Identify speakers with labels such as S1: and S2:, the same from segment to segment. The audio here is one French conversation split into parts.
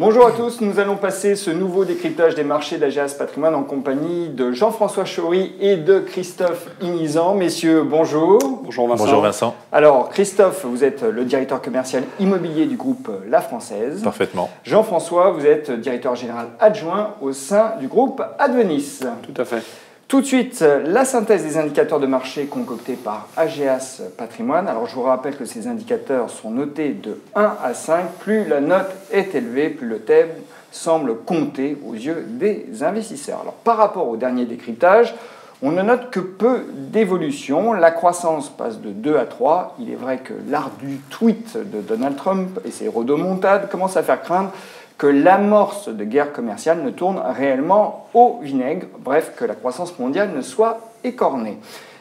S1: Bonjour à tous, nous allons passer ce nouveau décryptage des marchés d'AGEAS Patrimoine en compagnie de Jean-François Chaury et de Christophe Inizan. Messieurs, bonjour.
S2: Bonjour Vincent.
S3: Bonjour Vincent.
S1: Alors Christophe, vous êtes le directeur commercial immobilier du groupe La Française.
S3: Parfaitement.
S1: Jean-François, vous êtes directeur général adjoint au sein du groupe Advenis.
S2: Tout à fait.
S1: Tout de suite, la synthèse des indicateurs de marché concoctés par AGEAS Patrimoine. Alors je vous rappelle que ces indicateurs sont notés de 1 à 5. Plus la note est élevée, plus le thème semble compter aux yeux des investisseurs. Alors par rapport au dernier décryptage, on ne note que peu d'évolution. La croissance passe de 2 à 3. Il est vrai que l'art du tweet de Donald Trump et ses rodomontades commencent à faire craindre que l'amorce de guerre commerciale ne tourne réellement au vinaigre, bref, que la croissance mondiale ne soit écornée.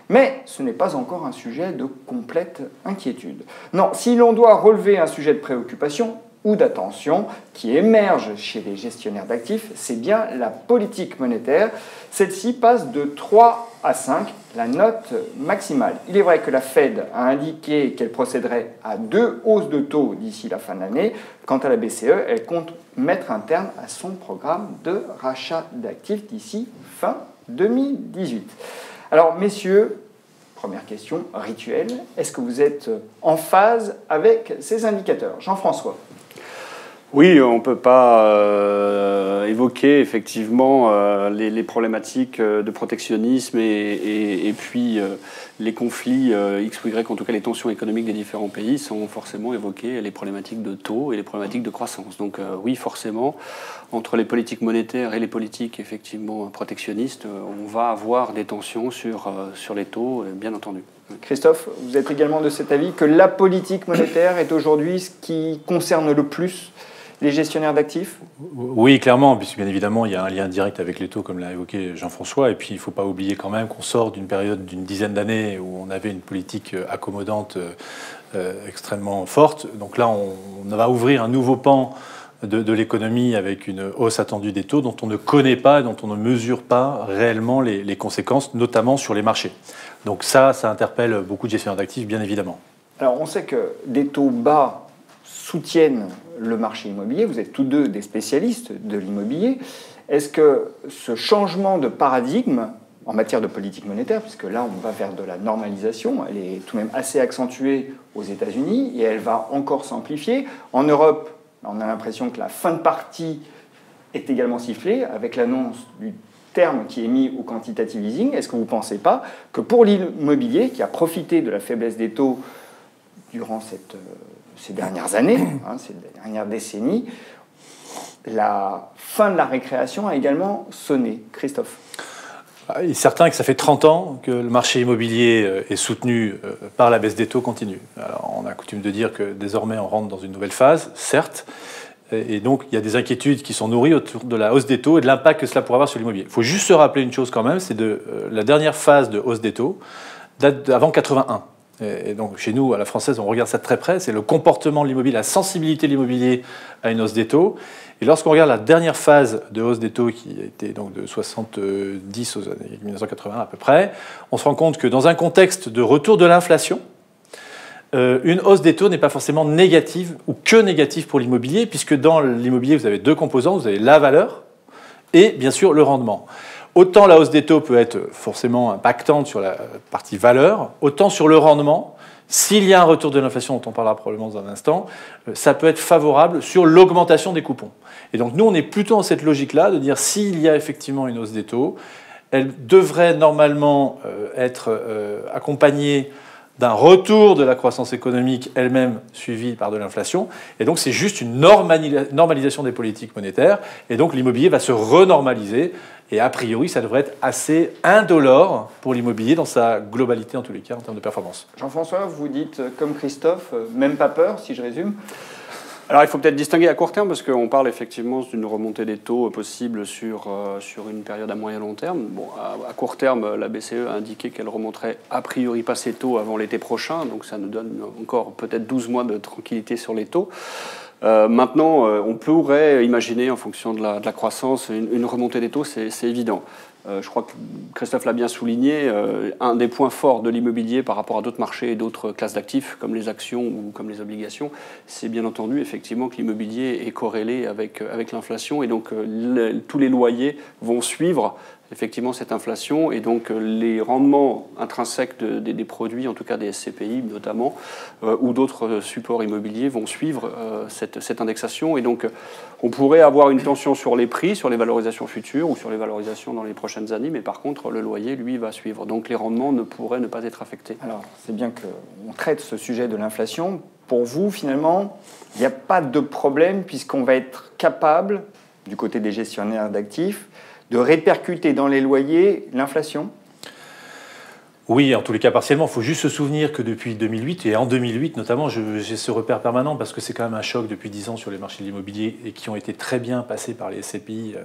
S1: Mais ce n'est pas encore un sujet de complète inquiétude. Non, si l'on doit relever un sujet de préoccupation ou d'attention qui émerge chez les gestionnaires d'actifs, c'est bien la politique monétaire. Celle-ci passe de 3 à 5, la note maximale. Il est vrai que la Fed a indiqué qu'elle procéderait à 2 hausses de taux d'ici la fin de l'année. Quant à la BCE, elle compte mettre un terme à son programme de rachat d'actifs d'ici fin 2018. Alors, messieurs, première question rituelle, est-ce que vous êtes en phase avec ces indicateurs? Jean-François.
S2: Oui, on ne peut pas évoquer effectivement les problématiques de protectionnisme et puis les conflits X ou Y, en tout cas les tensions économiques des différents pays, sans forcément évoquer les problématiques de taux et les problématiques de croissance. Donc oui, forcément, entre les politiques monétaires et les politiques effectivement protectionnistes, on va avoir des tensions sur les taux, bien entendu.
S1: Christophe, vous êtes également de cet avis que la politique monétaire est aujourd'hui ce qui concerne le plus les gestionnaires d'actifs?
S3: Oui, clairement, puisque bien évidemment, il y a un lien direct avec les taux, comme l'a évoqué Jean-François. Et puis, il ne faut pas oublier quand même qu'on sort d'une période d'une dizaine d'années où on avait une politique accommodante extrêmement forte. Donc là, on va ouvrir un nouveau pan de l'économie avec une hausse attendue des taux dont on ne connaît pas, dont on ne mesure pas réellement les conséquences, notamment sur les marchés. Donc ça interpelle beaucoup de gestionnaires d'actifs, bien évidemment.
S1: Alors, on sait que des taux bas soutiennent le marché immobilier. Vous êtes tous deux des spécialistes de l'immobilier. Est-ce que ce changement de paradigme en matière de politique monétaire, puisque là on va vers de la normalisation, elle est tout de même assez accentuée aux États-Unis et elle va encore s'amplifier. En Europe, on a l'impression que la fin de partie est également sifflée avec l'annonce du terme qui est mis au quantitative easing. Est-ce que vous ne pensez pas que pour l'immobilier, qui a profité de la faiblesse des taux durant ces dernières années, ces dernières décennies, la fin de la récréation a également sonné? Christophe.
S3: Il est certain que ça fait 30 ans que le marché immobilier est soutenu par la baisse des taux continue. Alors, on a coutume de dire que désormais on rentre dans une nouvelle phase, certes, et donc il y a des inquiétudes qui sont nourries autour de la hausse des taux et de l'impact que cela pourrait avoir sur l'immobilier. Il faut juste se rappeler une chose quand même, c'est de la dernière phase de hausse des taux date d'avant 81. Et donc chez nous, à la Française, on regarde ça de très près, c'est le comportement de l'immobilier, la sensibilité de l'immobilier à une hausse des taux. Et lorsqu'on regarde la dernière phase de hausse des taux, qui a été donc de 70 aux années 1980 à peu près, on se rend compte que dans un contexte de retour de l'inflation, une hausse des taux n'est pas forcément négative ou que négative pour l'immobilier, puisque dans l'immobilier, vous avez deux composants, vous avez la valeur et bien sûr le rendement. Autant la hausse des taux peut être forcément impactante sur la partie valeur, autant sur le rendement, s'il y a un retour de l'inflation, dont on parlera probablement dans un instant, ça peut être favorable sur l'augmentation des coupons. Et donc nous, on est plutôt dans cette logique-là, de dire s'il y a effectivement une hausse des taux, elle devrait normalement être accompagnée d'un retour de la croissance économique elle-même suivie par de l'inflation. Et donc c'est juste une normalisation des politiques monétaires. Et donc l'immobilier va se renormaliser. Et a priori, ça devrait être assez indolore pour l'immobilier dans sa globalité, en tous les cas, en termes de performance.
S1: Jean-François, vous dites, comme Christophe, même pas peur, si je résume?
S2: Alors il faut peut-être distinguer à court terme, parce qu'on parle effectivement d'une remontée des taux possible sur une période à moyen long terme. Bon, à court terme, la BCE a indiqué qu'elle remonterait a priori pas ses taux avant l'été prochain, donc ça nous donne encore peut-être 12 mois de tranquillité sur les taux. Maintenant, on pourrait imaginer, en fonction de la croissance, une remontée des taux, c'est évident. Je crois que Christophe l'a bien souligné, un des points forts de l'immobilier par rapport à d'autres marchés et d'autres classes d'actifs, comme les actions ou comme les obligations, c'est bien entendu effectivement que l'immobilier est corrélé avec l'inflation, et donc tous les loyers vont suivre effectivement cette inflation, et donc les rendements intrinsèques des produits, en tout cas des SCPI notamment, ou d'autres supports immobiliers vont suivre cette indexation, et donc on pourrait avoir une tension sur les prix, sur les valorisations futures ou sur les valorisations dans les prochaines années, mais par contre le loyer, lui, va suivre. Donc les rendements ne pourraient ne pas être affectés.
S1: Alors c'est bien qu'on traite ce sujet de l'inflation. Pour vous, finalement, il n'y a pas de problème puisqu'on va être capable, du côté des gestionnaires d'actifs, de répercuter dans les loyers l'inflation?
S3: Oui, en tous les cas partiellement. Il faut juste se souvenir que depuis 2008, et en 2008 notamment, j'ai ce repère permanent parce que c'est quand même un choc depuis 10 ans sur les marchés de l'immobilier et qui ont été très bien passés par les SCPI,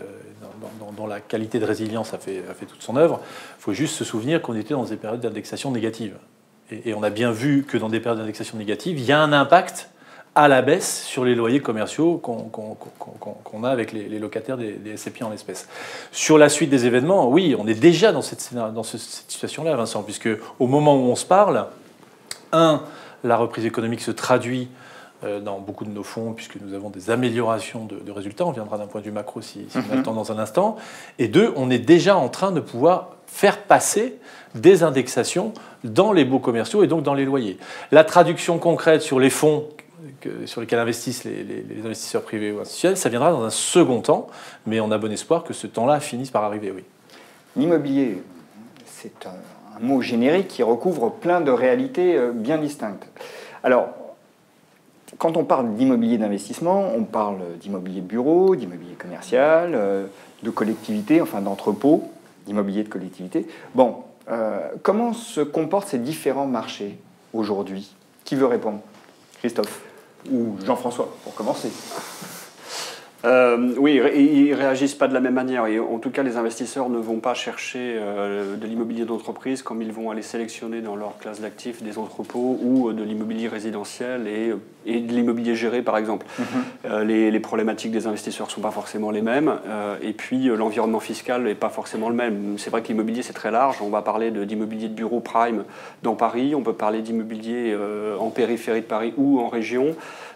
S3: dont la qualité de résilience a fait toute son œuvre. Il faut juste se souvenir qu'on était dans des périodes d'indexation négative. Et on a bien vu que dans des périodes d'indexation négative, il y a un impact à la baisse sur les loyers commerciaux qu'on a avec les locataires des SCPI en l'espèce. Sur la suite des événements, oui, on est déjà dans cette situation-là, Vincent, puisque au moment où on se parle, la reprise économique se traduit dans beaucoup de nos fonds, puisque nous avons des améliorations de résultats. On viendra d'un point de vue macro si on a le temps dans un instant. Et 2, on est déjà en train de pouvoir faire passer des indexations dans les baux commerciaux et donc dans les loyers. La traduction concrète sur les fonds sur lesquels investissent les investisseurs privés ou institutionnels, ça viendra dans un second temps, mais on a bon espoir que ce temps-là finisse par arriver, oui.
S1: L'immobilier, c'est un mot générique qui recouvre plein de réalités bien distinctes. Alors, quand on parle d'immobilier d'investissement, on parle d'immobilier de bureau, d'immobilier commercial, de collectivité, enfin d'entrepôt, d'immobilier de collectivité. Bon, comment se comportent ces différents marchés aujourd'hui? Qui veut répondre? Christophe ou Jean-François, pour commencer.
S2: Oui, ils ne réagissent pas de la même manière. Et en tout cas, les investisseurs ne vont pas chercher de l'immobilier d'entreprise comme ils vont aller sélectionner dans leur classe d'actifs des entrepôts ou de l'immobilier résidentiel et de l'immobilier géré, par exemple. Les problématiques des investisseurs ne sont pas forcément les mêmes. Et puis, l'environnement fiscal n'est pas forcément le même. C'est vrai que l'immobilier, c'est très large. On va parler d'immobilier de bureau prime dans Paris. On peut parler d'immobilier en périphérie de Paris ou en région.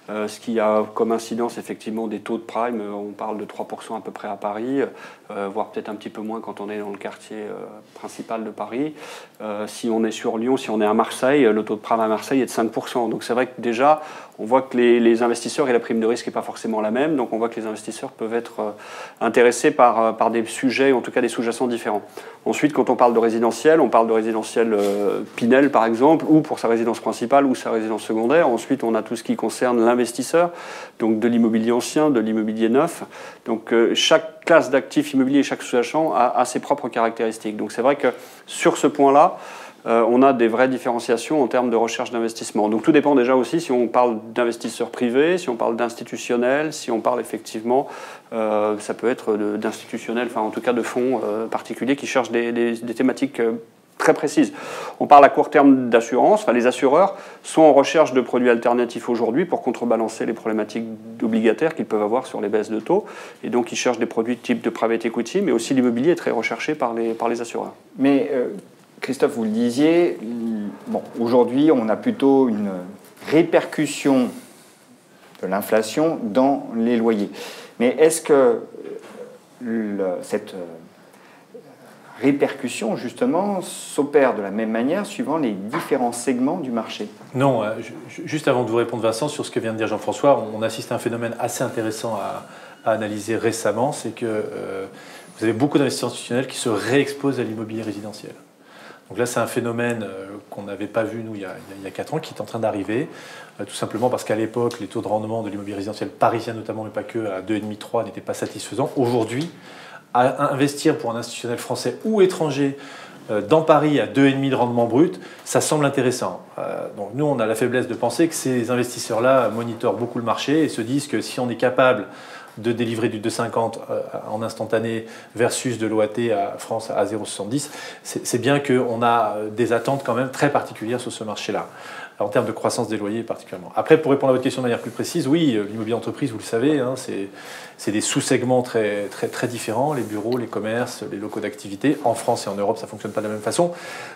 S2: Ce qui a comme incidence effectivement des taux de prime, on parle de 3% à peu près à Paris, voire peut-être un petit peu moins quand on est dans le quartier principal de Paris. Si on est sur Lyon, si on est à Marseille, le taux de prime à Marseille est de 5%. Donc c'est vrai que déjà, on voit que les investisseurs et la prime de risque n'est pas forcément la même, donc on voit que les investisseurs peuvent être intéressés par des sujets, en tout cas des sous-jacents différents. Ensuite, quand on parle de résidentiel Pinel par exemple, ou pour sa résidence principale ou sa résidence secondaire. Ensuite, on a tout ce qui concerne l'investisseur, donc de l'immobilier ancien, de l'immobilier neuf. Donc chaque classe d'actifs immobiliers, chaque sous-jacent a ses propres caractéristiques. Donc c'est vrai que sur ce point-là, on a des vraies différenciations en termes de recherche d'investissement. Donc tout dépend déjà aussi si on parle d'investisseurs privés, si on parle d'institutionnels, si on parle effectivement, ça peut être d'institutionnels, enfin en tout cas de fonds particuliers qui cherchent des thématiques très précises. On parle à court terme d'assurance, enfin les assureurs sont en recherche de produits alternatifs aujourd'hui pour contrebalancer les problématiques obligataires qu'ils peuvent avoir sur les baisses de taux, et donc ils cherchent des produits type de private equity, mais aussi l'immobilier est très recherché par les assureurs.
S1: Mais Christophe, vous le disiez, bon, aujourd'hui, on a plutôt une répercussion de l'inflation dans les loyers. Mais est-ce que cette répercussion, justement, s'opère de la même manière suivant les différents segments du marché?
S3: Non, juste avant de vous répondre, Vincent, sur ce que vient de dire Jean-François, on assiste à un phénomène assez intéressant à analyser récemment, c'est que vous avez beaucoup d'investisseurs institutionnels qui se réexposent à l'immobilier résidentiel. Donc là, c'est un phénomène qu'on n'avait pas vu, nous, il y a 4 ans, qui est en train d'arriver, tout simplement parce qu'à l'époque, les taux de rendement de l'immobilier résidentiel parisien notamment, mais pas que, à 2,5-3, n'étaient pas satisfaisants. Aujourd'hui, à investir pour un institutionnel français ou étranger dans Paris à 2,5 de rendement brut, ça semble intéressant. Donc nous, on a la faiblesse de penser que ces investisseurs-là monitorent beaucoup le marché et se disent que si on est capable de délivrer du 2,50 en instantané versus de l'OAT à France à 0,70, c'est bien qu'on a des attentes quand même très particulières sur ce marché-là, en termes de croissance des loyers particulièrement. Après, pour répondre à votre question de manière plus précise, oui, l'immobilier entreprise, vous le savez, hein, c'est des sous-segments très, très, très différents, les bureaux, les commerces, les locaux d'activité. En France et en Europe, ça ne fonctionne pas de la même façon.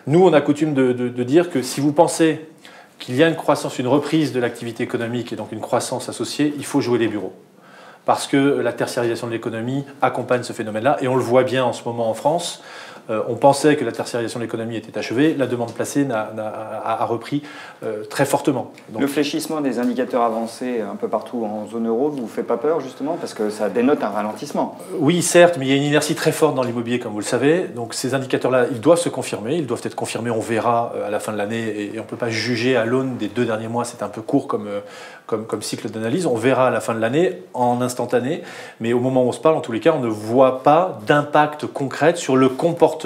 S3: Nous, on a coutume de dire que si vous pensez qu'il y a une croissance, une reprise de l'activité économique et donc une croissance associée, il faut jouer les bureaux. Parce que la tertiarisation de l'économie accompagne ce phénomène-là, et on le voit bien en ce moment en France. On pensait que la tertiarisation de l'économie était achevée, la demande placée a repris très fortement.
S1: Donc, le fléchissement des indicateurs avancés un peu partout en zone euro ne vous fait pas peur justement parce que ça dénote un ralentissement?
S3: Oui, certes, mais il y a une inertie très forte dans l'immobilier comme vous le savez. Donc ces indicateurs-là, ils doivent se confirmer, ils doivent être confirmés, on verra à la fin de l'année, et on ne peut pas juger à l'aune des 2 derniers mois, c'est un peu court comme cycle d'analyse. On verra à la fin de l'année en instantané, mais au moment où on se parle, en tous les cas, on ne voit pas d'impact concret sur le comportement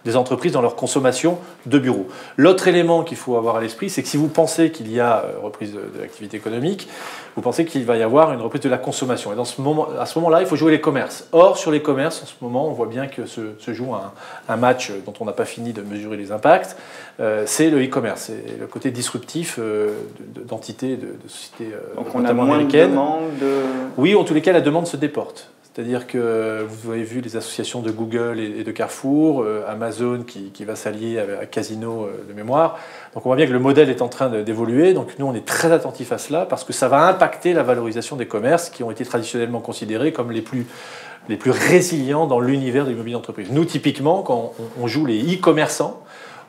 S3: des entreprises dans leur consommation de bureaux. L'autre élément qu'il faut avoir à l'esprit, c'est que si vous pensez qu'il y a reprise de l'activité économique, vous pensez qu'il va y avoir une reprise de la consommation. Et à ce moment-là, il faut jouer les commerces. Or, sur les commerces, en ce moment, on voit bien que se joue un match dont on n'a pas fini de mesurer les impacts. C'est le e-commerce, c'est le côté disruptif d'entités, de sociétés
S1: donc on a moins américaines. De demande
S3: Oui, en tous les cas, la demande se déporte. C'est-à-dire que vous avez vu les associations de Google et de Carrefour, Amazon qui va s'allier à Casino de mémoire. Donc on voit bien que le modèle est en train d'évoluer. Donc nous, on est très attentifs à cela parce que ça va impacter la valorisation des commerces qui ont été traditionnellement considérés comme les plus résilients dans l'univers de l'immobilier d'entreprise. Nous, typiquement, quand on joue les e-commerçants,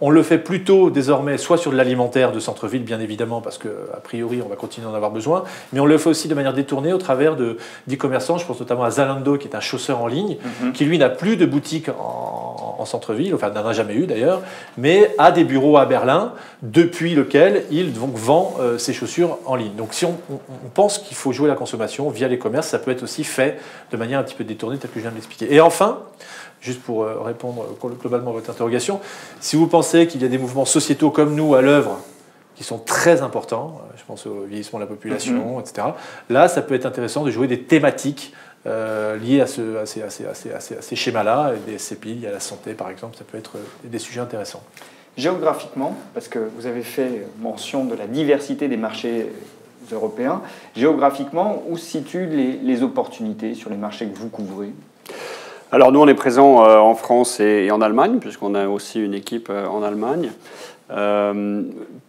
S3: on le fait plutôt désormais soit sur de l'alimentaire de centre-ville, bien évidemment, parce qu'a priori, on va continuer d'en avoir besoin, mais on le fait aussi de manière détournée au travers d'e-commerçants. Je pense notamment à Zalando, qui est un chausseur en ligne, qui lui n'a plus de boutique en centre-ville, enfin n'en a jamais eu d'ailleurs, mais a des bureaux à Berlin, depuis lequel il donc vend ses chaussures en ligne. Donc si on pense qu'il faut jouer la consommation via les commerces, ça peut être aussi fait de manière un petit peu détournée, tel que je viens de l'expliquer. Et enfin, juste pour répondre globalement à votre interrogation, si vous pensez qu'il y a des mouvements sociétaux comme nous à l'œuvre qui sont très importants, je pense au vieillissement de la population, etc., là, ça peut être intéressant de jouer des thématiques liées à ces schémas-là, des SCPI, il y a la santé par exemple, ça peut être des sujets intéressants.
S1: Géographiquement, parce que vous avez fait mention de la diversité des marchés européens, géographiquement, où se situent les opportunités sur les marchés que vous couvrez ?
S2: Alors nous, on est présent en France et en Allemagne, puisqu'on a aussi une équipe en Allemagne.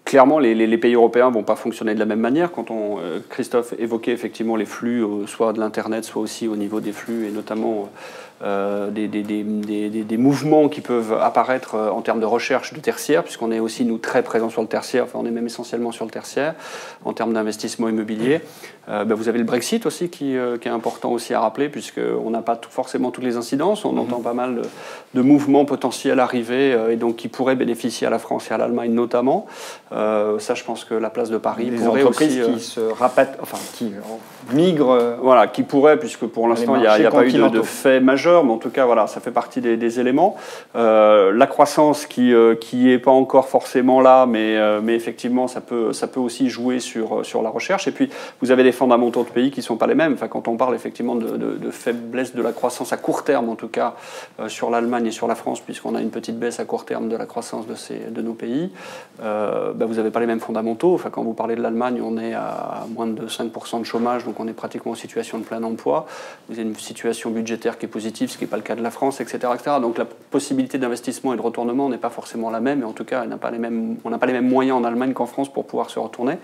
S2: Clairement, les pays européens ne vont pas fonctionner de la même manière. Quand Christophe évoquait effectivement les flux, soit de l'Internet, soit aussi au niveau des flux, et notamment des mouvements qui peuvent apparaître en termes de recherche de tertiaire, puisqu'on est aussi, nous, très présents sur le tertiaire, enfin on est même essentiellement sur le tertiaire, en termes d'investissement immobilier. Vous avez le Brexit aussi qui est important aussi à rappeler, puisqu'on n'a pas forcément toutes les incidences, on entend pas mal de mouvements potentiels arriver, et donc qui pourraient bénéficier à la France et à l'Allemagne notamment. Ça, je pense que la place de Paris pourrait aussi...
S1: Des entreprises qui se rapatent, enfin qui migrent...
S2: Voilà, qui pourraient, puisque pour l'instant, il n'y a pas eu de fait majeur, mais en tout cas, voilà, ça fait partie des éléments. La croissance qui n'est pas encore forcément là, mais effectivement, ça peut aussi jouer sur la recherche. Et puis, vous avez des fondamentaux de pays qui ne sont pas les mêmes. Enfin, quand on parle effectivement de faiblesse de la croissance à court terme, en tout cas, sur l'Allemagne et sur la France, puisqu'on a une petite baisse à court terme de la croissance de nos pays, vous n'avez pas les mêmes fondamentaux. Enfin, quand vous parlez de l'Allemagne, on est à moins de 5% de chômage, donc on est pratiquement en situation de plein emploi. Vous avez une situation budgétaire qui est positive, ce qui n'est pas le cas de la France, etc., etc. Donc la possibilité d'investissement et de retournement n'est pas forcément la même, et en tout cas, on n'a pas les mêmes moyens en Allemagne qu'en France pour pouvoir se retourner.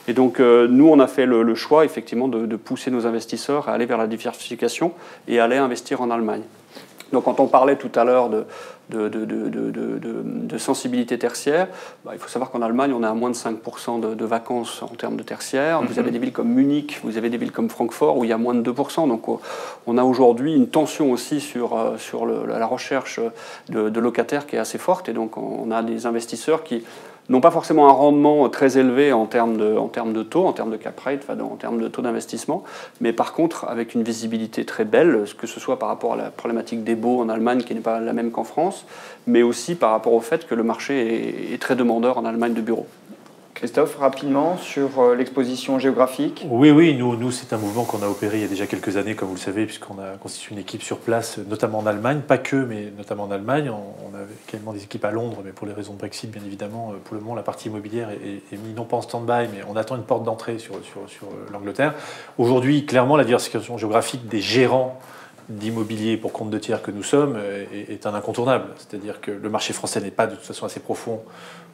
S2: Et donc, nous, on a fait le choix, effectivement, de pousser nos investisseurs à aller vers la diversification et à aller investir en Allemagne. Donc, quand on parlait tout à l'heure de sensibilité tertiaire, il faut savoir qu'en Allemagne, on est à moins de 5% de vacances en termes de tertiaire. Vous avez des villes comme Munich, vous avez des villes comme Francfort où il y a moins de 2%. Donc on a aujourd'hui une tension aussi sur la recherche de locataires qui est assez forte. Et donc on a des investisseurs qui n'ont pas forcément un rendement très élevé en termes de taux, en termes de cap rate, en termes de taux d'investissement, mais par contre avec une visibilité très belle, que ce soit par rapport à la problématique des baux en Allemagne qui n'est pas la même qu'en France, mais aussi par rapport au fait que le marché est très demandeur en Allemagne de bureaux.
S1: Christophe, rapidement, sur l'exposition géographique.
S3: Oui, nous c'est un mouvement qu'on a opéré il y a déjà quelques années, comme vous le savez, puisqu'on a constitué une équipe sur place, notamment en Allemagne, pas que, mais notamment en Allemagne. On avait également des équipes à Londres, mais pour les raisons de Brexit, bien évidemment, pour le moment, la partie immobilière est mise non pas en stand-by, mais on attend une porte d'entrée sur l'Angleterre. Aujourd'hui, clairement, la diversification géographique des gérants d'immobilier pour compte de tiers que nous sommes est un incontournable. C'est-à-dire que le marché français n'est pas de toute façon assez profond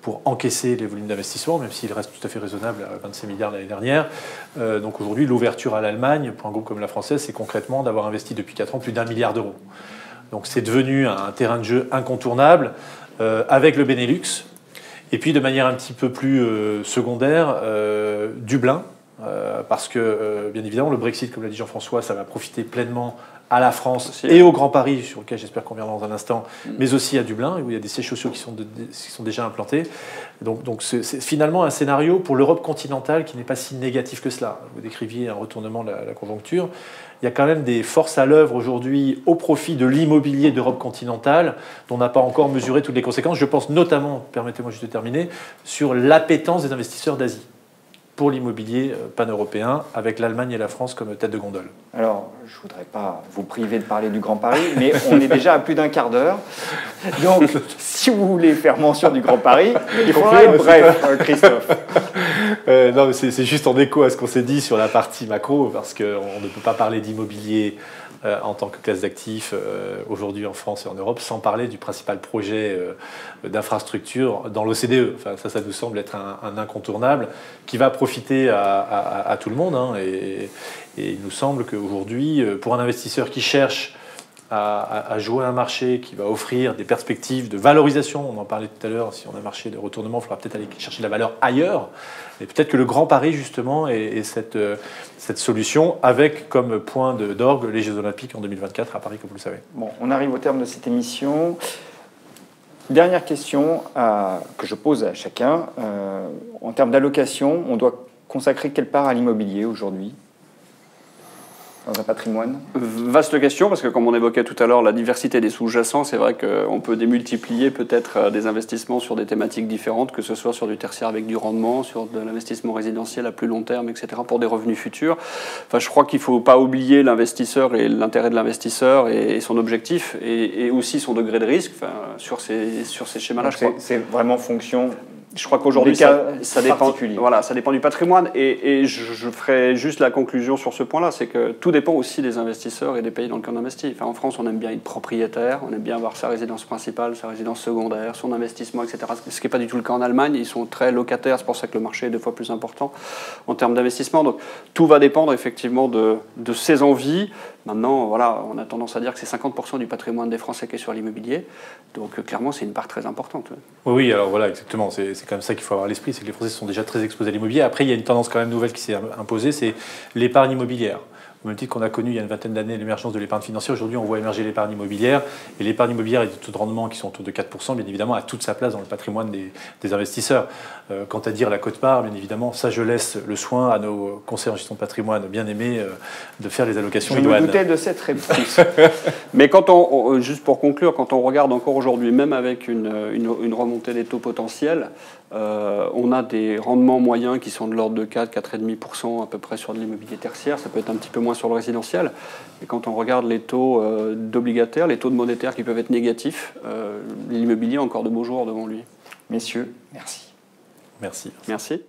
S3: pour encaisser les volumes d'investissement, même s'il reste tout à fait raisonnable à 25 milliards l'année dernière. Donc aujourd'hui, l'ouverture à l'Allemagne, pour un groupe comme la Française, c'est concrètement d'avoir investi depuis 4 ans plus d'1 milliard d'euros. Donc c'est devenu un terrain de jeu incontournable avec le Benelux. Et puis de manière un petit peu plus secondaire, Dublin, parce que bien évidemment le Brexit, comme l'a dit Jean-François, ça va profiter pleinement à la France et au Grand Paris, sur lequel j'espère qu'on viendra dans un instant, mais aussi à Dublin, où il y a des sièges sociaux qui sont déjà implantés. Donc c'est finalement un scénario pour l'Europe continentale qui n'est pas si négatif que cela. Vous décriviez un retournement de la conjoncture. Il y a quand même des forces à l'œuvre aujourd'hui au profit de l'immobilier d'Europe continentale dont on n'a pas encore mesuré toutes les conséquences. Je pense notamment, permettez-moi juste de terminer, sur l'appétence des investisseurs d'Asie pour l'immobilier pan-européen, avec l'Allemagne et la France comme tête de gondole.
S1: Alors, je ne voudrais pas vous priver de parler du Grand Paris, mais on est déjà à plus d'un quart d'heure. Donc, si vous voulez faire mention du Grand Paris, il faudra être bref, Christophe.
S3: Non, mais c'est juste en écho à ce qu'on s'est dit sur la partie macro, parce qu'on ne peut pas parler d'immobilier en tant que classe d'actifs aujourd'hui en France et en Europe, sans parler du principal projet d'infrastructure dans l'OCDE. Enfin, ça nous semble être un incontournable qui va profiter à tout le monde. Hein, et il nous semble qu'aujourd'hui, pour un investisseur qui cherche à jouer un marché qui va offrir des perspectives de valorisation, on en parlait tout à l'heure, si on a un marché de retournement, il faudra peut-être aller chercher la valeur ailleurs. Et peut-être que le Grand Paris, justement, est cette solution, avec comme point d'orgue les Jeux Olympiques en 2024 à Paris, comme vous le savez.
S1: Bon, on arrive au terme de cette émission. Dernière question que je pose à chacun. En termes d'allocation, on doit consacrer quelle part à l'immobilier aujourd'hui dans un patrimoine?
S2: Vaste question, parce que comme on évoquait tout à l'heure, la diversité des sous-jacents, c'est vrai qu'on peut démultiplier peut-être des investissements sur des thématiques différentes, que ce soit sur du tertiaire avec du rendement, sur de l'investissement résidentiel à plus long terme, etc., pour des revenus futurs. Enfin, je crois qu'il ne faut pas oublier l'investisseur et l'intérêt de l'investisseur et son objectif, et aussi son degré de risque sur ces schémas-là.
S1: C'est vraiment fonction...
S2: Je crois qu'aujourd'hui, ça dépend, voilà, ça dépend du patrimoine. Et je ferai juste la conclusion sur ce point-là, c'est que tout dépend aussi des investisseurs et des pays dans lesquels on investit. Enfin, en France, on aime bien être propriétaire, on aime bien avoir sa résidence principale, sa résidence secondaire, son investissement, etc. Ce qui n'est pas du tout le cas en Allemagne. Ils sont très locataires, c'est pour ça que le marché est 2 fois plus important en termes d'investissement. Donc tout va dépendre effectivement de ses envies. Maintenant, voilà, on a tendance à dire que c'est 50% du patrimoine des Français qui est sur l'immobilier. Donc clairement, c'est une part très importante.
S3: Oui, alors voilà, exactement. C'est quand même ça qu'il faut avoir à l'esprit, c'est que les Français sont déjà très exposés à l'immobilier. Après, il y a une tendance quand même nouvelle qui s'est imposée, c'est l'épargne immobilière. Au même titre qu'on a connu il y a une vingtaine d'années l'émergence de l'épargne financière, aujourd'hui on voit émerger l'épargne immobilière. Et l'épargne immobilière et des taux de rendement qui sont autour de 4%, bien évidemment, a toute sa place dans le patrimoine des investisseurs. Quant à dire la quote-part, bien évidemment, ça je laisse le soin à nos conseillers en gestion de patrimoine bien aimés de faire les allocations idoines.
S1: Je me doutais de cette réponse.
S2: Mais juste pour conclure, quand on regarde encore aujourd'hui, même avec une remontée des taux potentiels, on a des rendements moyens qui sont de l'ordre de 4,5% à peu près sur de l'immobilier tertiaire. Ça peut être un petit peu moins sur le résidentiel. Et quand on regarde les taux d'obligataires, les taux de monétaires qui peuvent être négatifs, l'immobilier a encore de beaux jours devant lui.
S1: Messieurs, merci.
S3: Merci.
S2: Merci.